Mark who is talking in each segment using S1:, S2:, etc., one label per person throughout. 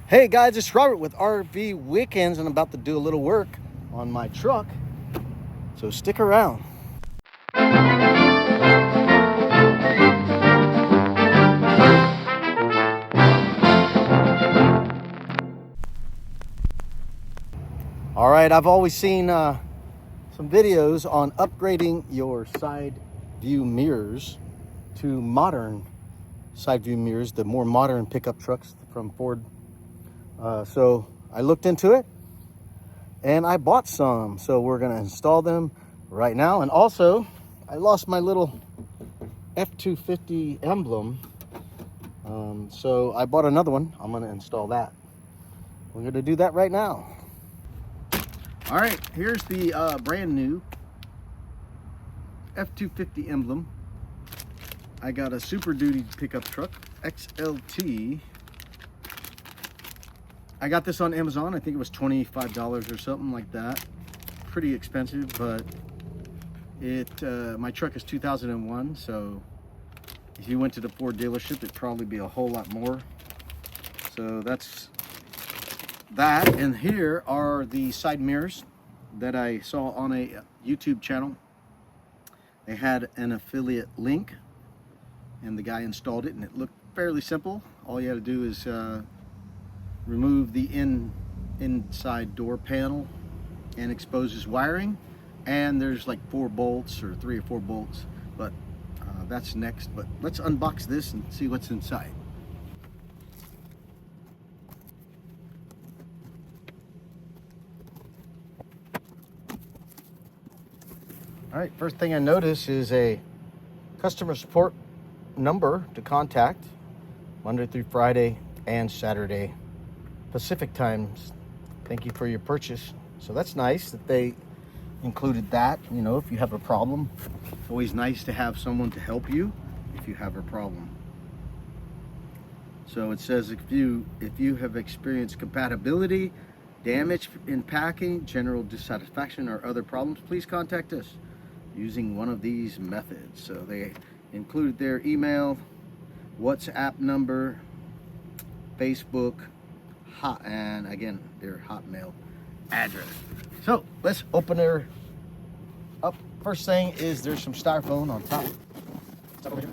S1: Hey guys, it's Robert with RV Weekends, and I'm about to do a little work on my truck, so stick around. All right, I've always seen some videos on upgrading your side view mirrors to modern side view mirrors, the more modern pickup trucks from Ford. So I looked into it and I bought some. So we're gonna install them right now. And also, I lost my little F250 emblem. So I bought another one. I'm gonna install that. We're gonna do that right now. All right, here's the brand new F250 emblem. I got a Super Duty pickup truck, XLT. I got this on Amazon. I think it was $25 or something like that. Pretty expensive, but my truck is 2001, so if you went to the Ford dealership, it'd probably be a whole lot more. So that's that. And here are the side mirrors that I saw on a YouTube channel. They had an affiliate link, and the guy installed it, and it looked fairly simple. All you had to do is remove the inside door panel and expose his wiring, and there's like 4 bolts or 3 or 4 bolts, but that's next. But let's unbox this and see what's inside. All right, first thing I notice is a customer support number to contact Monday through Friday and Saturday Pacific times. Thank you for your purchase. So that's nice that they included that. You know, if you have a problem, it's always nice to have someone to help you if you have a problem. So it says if you have experienced compatibility, damage in packing, general dissatisfaction, or other problems, please contact us using one of these methods. So they included their email, WhatsApp number, Facebook, and again, their Hotmail address. So let's open her up. First thing is there's some styrofoam on top. And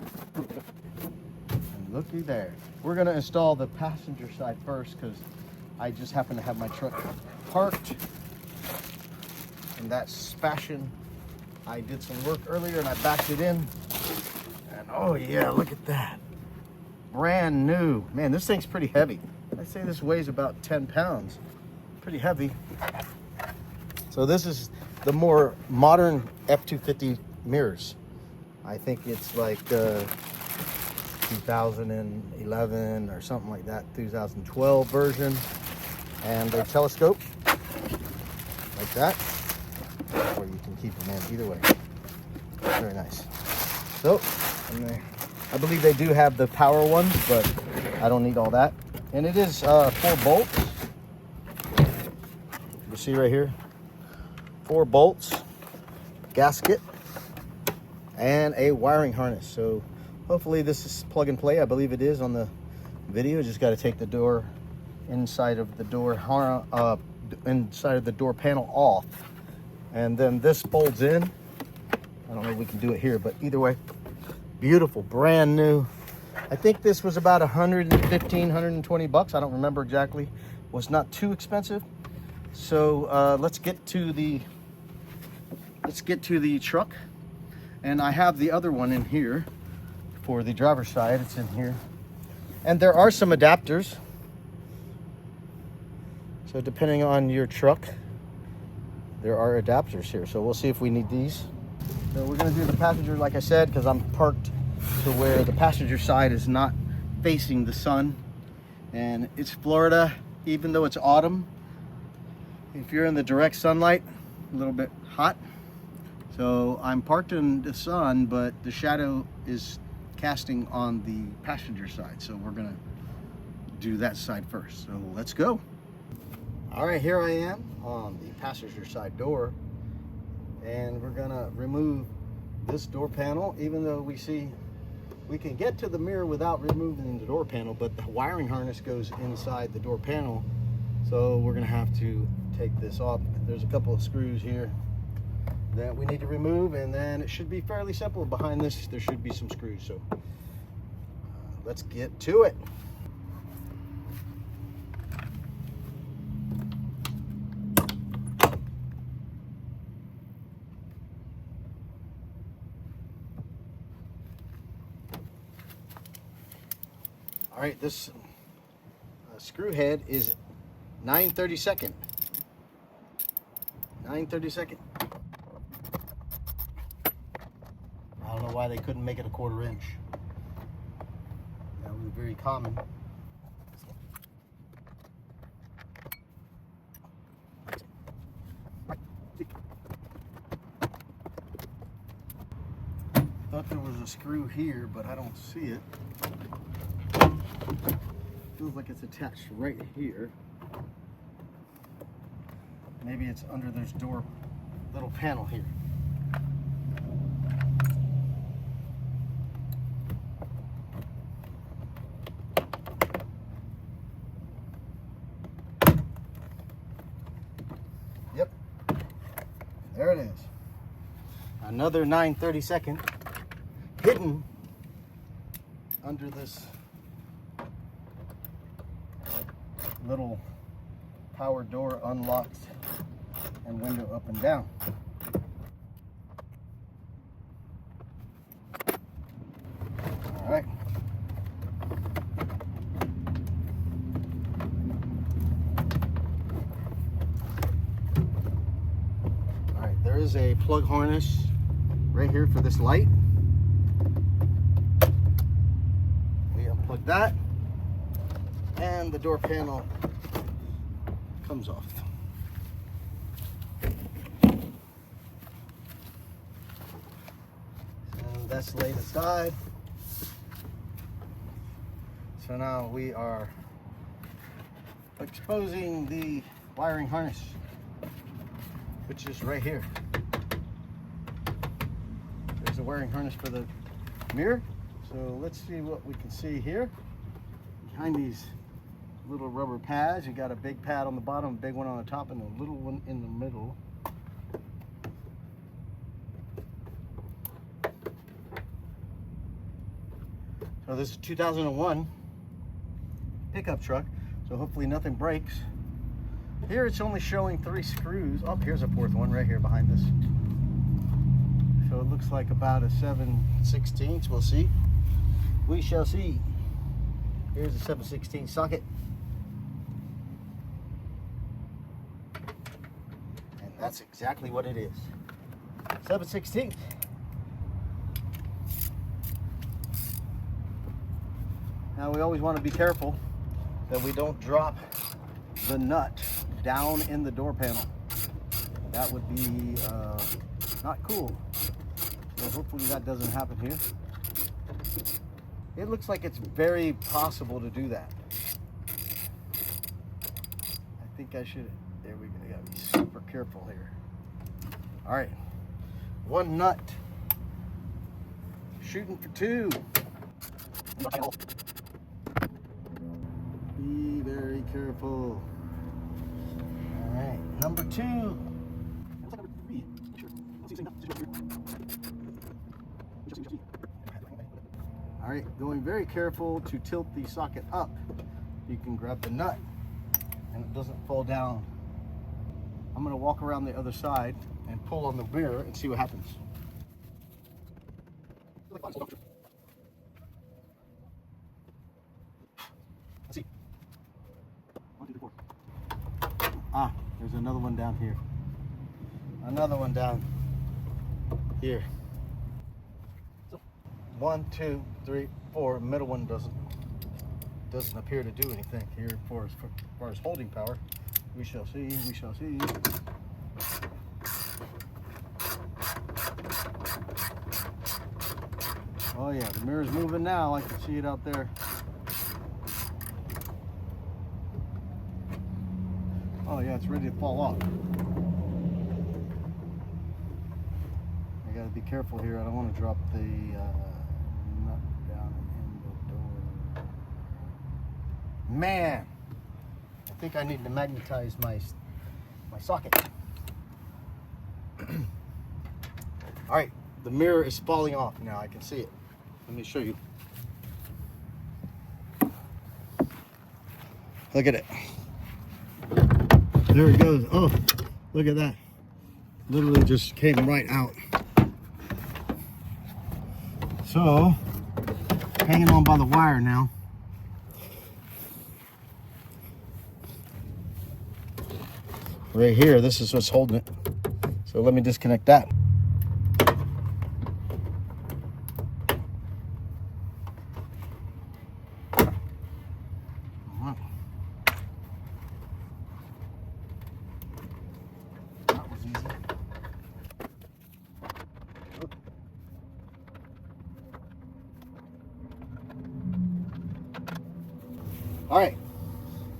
S1: looky there. We're gonna install the passenger side first because I just happen to have my truck parked in that fashion. I did some work earlier and I backed it in. And oh yeah, look at that. Brand new. Man, this thing's pretty heavy. I'd say this weighs about 10 pounds. Pretty heavy. So this is the more modern F250 mirrors. I think it's like 2011 or something like that, 2012 version. And they telescope like that, or you can keep them in either way. Very nice. So, I believe they do have the power ones, but I don't need all that. And it is 4 bolts. You see right here, 4 bolts, gasket, and a wiring harness. So hopefully this is plug and play. I believe it is on the video. Just got to take the door inside of the door panel off, and then this folds in. I don't know if we can do it here, but either way, beautiful, brand new. I think this was about 115, 120 bucks. I don't remember exactly. Was not too expensive. So let's get to the truck. And I have the other one in here for the driver's side. It's in here. And there are some adapters. So depending on your truck, there are adapters here. So we'll see if we need these. So we're gonna do the passenger, like I said, because I'm parked to where the passenger side is not facing the sun. And it's Florida, even though it's autumn. If you're in the direct sunlight, a little bit hot. So I'm parked in the sun, but the shadow is casting on the passenger side. So we're gonna do that side first. So let's go. All right, here I am on the passenger side door, and we're gonna remove this door panel. Even though we see We can get to the mirror without removing the door panel, but the wiring harness goes inside the door panel, so we're going to have to take this off. There's a couple of screws here that we need to remove, and then it should be fairly simple. Behind this there should be some screws, so let's get to it. All right, this screw head is 9/32. 9/32. I don't know why they couldn't make it a 1/4 inch. That was very common. Thought there was a screw here, but I don't see it. Feels like it's attached right here. Maybe it's under this door little panel here. Yep, there it is. Another 9/32 hidden under this little power door, unlocked and window up and down. All right. All right, there is a plug harness right here for this light. We unplug that, and the door panel comes off. And that's laid aside. So now we are exposing the wiring harness, which is right here. There's a wiring harness for the mirror. So let's see what we can see here. Behind these little rubber pads, you got a big pad on the bottom, a big one on the top, and a little one in the middle. So this is 2001 pickup truck, so hopefully nothing breaks. Here it's only showing 3 screws. Oh, here's a 4th one right here behind this. So it looks like about a 7/16. We'll see. We shall see. Here's a 7/16 socket. And that's exactly what it is. 7/16. Now we always want to be careful that we don't drop the nut down in the door panel. That would be not cool. So hopefully that doesn't happen here. It looks like it's very possible to do that. I think I should, there we go, I gotta be super careful here. All right, 1 nut, shooting for 2. Be very careful. All right, number 2. All right, going very careful to tilt the socket up. You can grab the nut and it doesn't fall down. I'm gonna walk around the other side and pull on the mirror and see what happens. Let's see. 1, 2, 3, 4. Ah, there's another one down here. Another one down here. 1, 2, 3, 4. Middle one doesn't appear to do anything here for as far as holding power. We shall see. We shall see. Oh yeah, the mirror's moving now. I can see it out there. Oh yeah, it's ready to fall off. I gotta be careful here. I don't want to drop the nut down Man, I think I need to magnetize my socket. All right, the mirror is falling off now. I can see it. Let me show you. Look at it. There it goes. Oh, look at that. Literally just came right out. So, hanging on by the wire now. Right here, this is what's holding it. So let me disconnect that. That was easy. All right,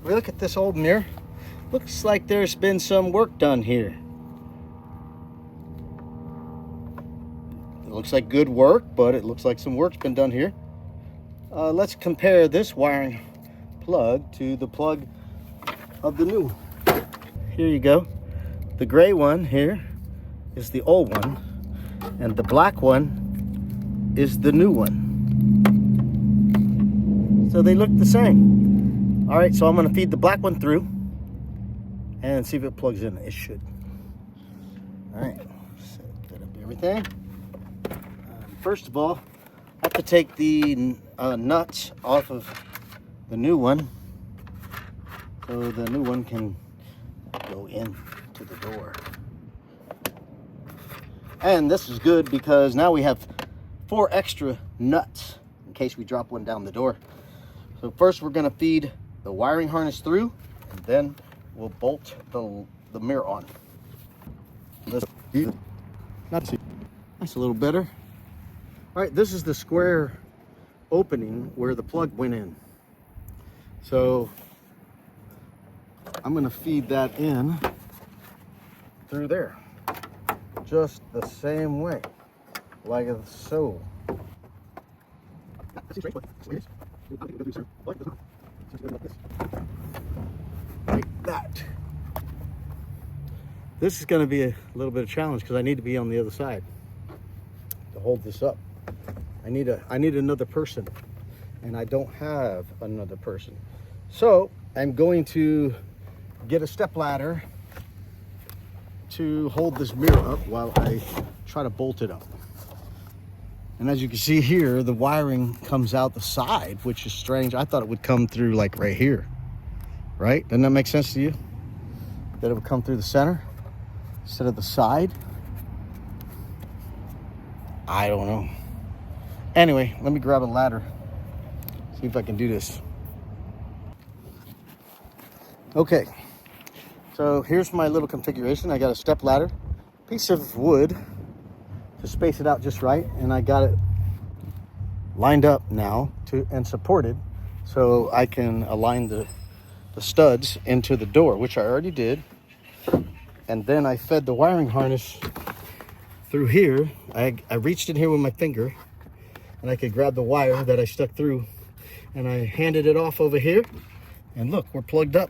S1: we look at this old mirror. Looks like there's been some work done here. It looks like good work, but it looks like some work's been done here. Let's compare this wiring plug to the plug of the new one. Here you go. The gray one here is the old one, and the black one is the new one. So they look the same. All right, so I'm gonna feed the black one through and see if it plugs in. It should. All right, set up everything. First of all, I have to take the nuts off of the new one so the new one can go in to the door. And this is good because now we have 4 extra nuts in case we drop one down the door. So first we're gonna feed the wiring harness through, and then we'll bolt the mirror on. That's a little better. All right, this is the square opening where the plug went in. So I'm gonna feed that in through there, just the same way, like so. Like that. This is going to be a little bit of a challenge because I need to be on the other side to hold this up. I need another person, and I don't have another person. So I'm going to get a step ladder to hold this mirror up while I try to bolt it up. And as you can see here, the wiring comes out the side, which is strange. I thought it would come through like right here, right? Doesn't that make sense to you? That it would come through the center instead of the side? I don't know. Anyway, let me grab a ladder, see if I can do this. Okay, so here's my little configuration. I got a step ladder, piece of wood to space it out just right, and I got it lined up now and supported so I can align the studs into the door, which I already did. And then I fed the wiring harness through here. I reached in here with my finger and I could grab the wire that I stuck through, and I handed it off over here, and look, we're plugged up.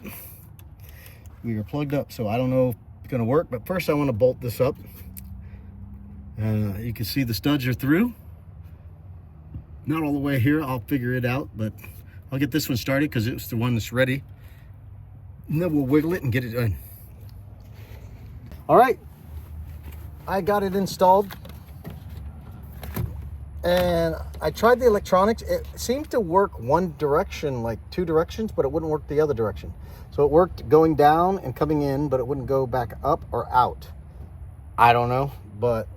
S1: We are plugged up, so I don't know if it's gonna work, but first I want to bolt this up. You can see the studs are through. Not all the way here, I'll figure it out, but I'll get this one started because it's the one that's ready. And then we'll wiggle it and get it done. All right, I got it installed. And I tried the electronics. It seemed to work one direction, like 2 directions, but it wouldn't work the other direction. So it worked going down and coming in, but it wouldn't go back up or out. I don't know, but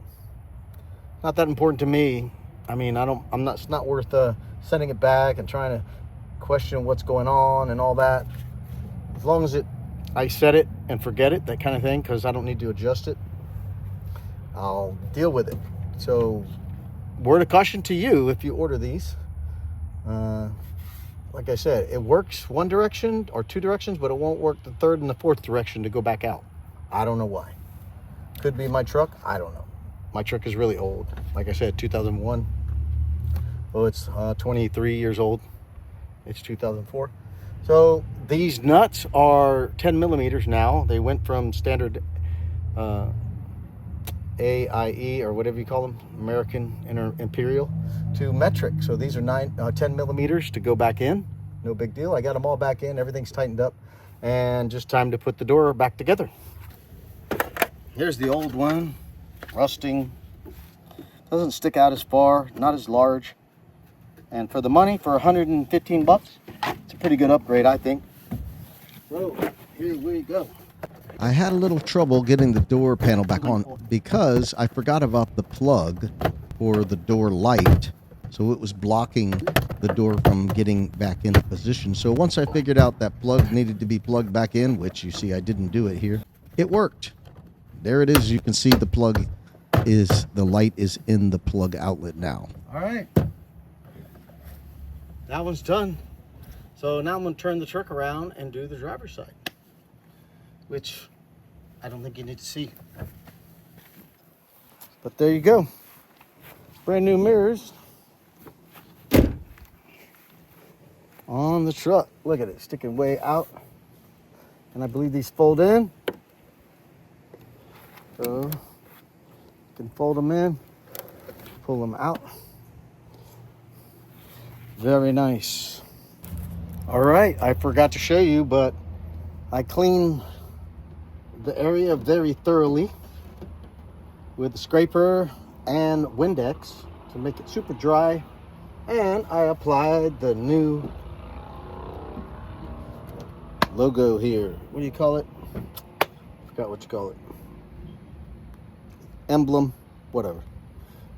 S1: not that important to me. I mean, it's not worth sending it back and trying to question what's going on and all that. As long as I set it and forget it, that kind of thing, because I don't need to adjust it, I'll deal with it. So word of caution to you if you order these. Like I said, it works one direction or 2 directions, but it won't work the 3rd and the 4th direction to go back out. I don't know why. Could be my truck. I don't know. My truck is really old. Like I said, 2001. Well, it's 23 years old. It's 2004. So these nuts are 10 millimeters now. They went from standard AIE, or whatever you call them, American Imperial, to metric. So these are 10 millimeters to go back in. No big deal. I got them all back in. Everything's tightened up, and just time to put the door back together. Here's the old one, rusting. Doesn't stick out as far, not as large. And for the money, for 115 bucks, it's a pretty good upgrade, I think. So here we go.
S2: I had a little trouble getting the door panel back on because I forgot about the plug for the door light. So it was blocking the door from getting back into position. So once I figured out that plug needed to be plugged back in, which you see I didn't do it here, it worked. There it is. You can see the plug is, the light is in the plug outlet now.
S1: All right. That one's done. So now I'm going to turn the truck around and do the driver's side, which I don't think you need to see. But there you go. Brand new mirrors on the truck. Look at it, sticking way out. And I believe these fold in. So you can fold them in, pull them out. Very nice. All right, I forgot to show you, but I cleaned the area very thoroughly with a scraper and Windex to make it super dry. And I applied the new logo here. What do you call it? Forgot what you call it. Emblem, whatever.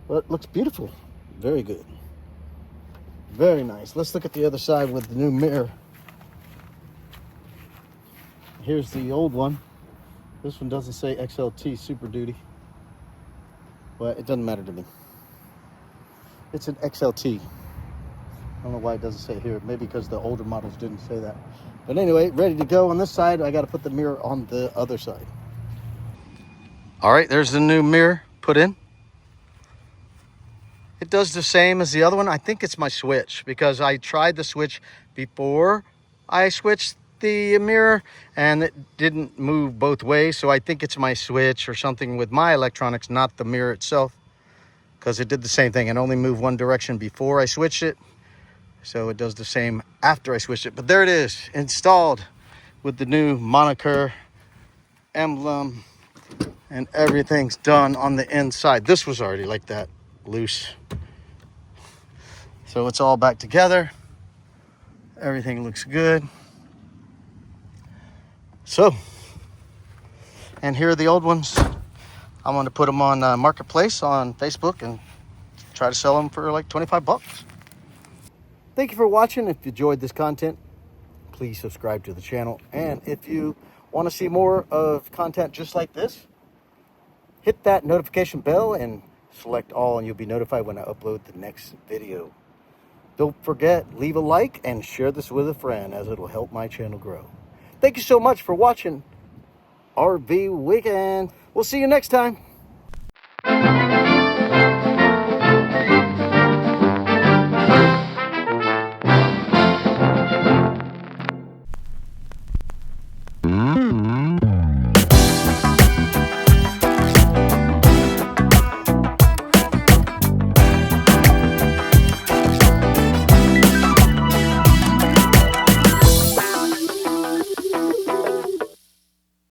S1: But it looks beautiful. Very good. Very nice. Let's look at the other side with the new mirror. Here's the old one. This one doesn't say XLT Super Duty, but it doesn't matter to me. It's an XLT. I don't know why it doesn't say it here. Maybe because the older models didn't say that. But anyway, ready to go on this side. I got to put the mirror on the other side. All right, there's the new mirror put in. It does the same as the other one. I think it's my switch, because I tried the switch before I switched the mirror and it didn't move both ways. So I think it's my switch or something with my electronics, not the mirror itself, because it did the same thing. It only moved one direction before I switched it. So it does the same after I switched it. But there it is, installed with the new moniker, emblem, and everything's done on the inside. This was already like that, loose. So it's all back together. Everything looks good. So, and here are the old ones. I'm going to put them on Marketplace on Facebook and try to sell them for like 25 bucks. Thank you for watching. If you enjoyed this content, please subscribe to the channel. And if you want to see more of content just like this, hit that notification bell and select all, and you'll be notified when I upload the next video. Don't forget, leave a like and share this with a friend, as it'll help my channel grow. Thank you so much for watching RV Weekend. We'll see you next time.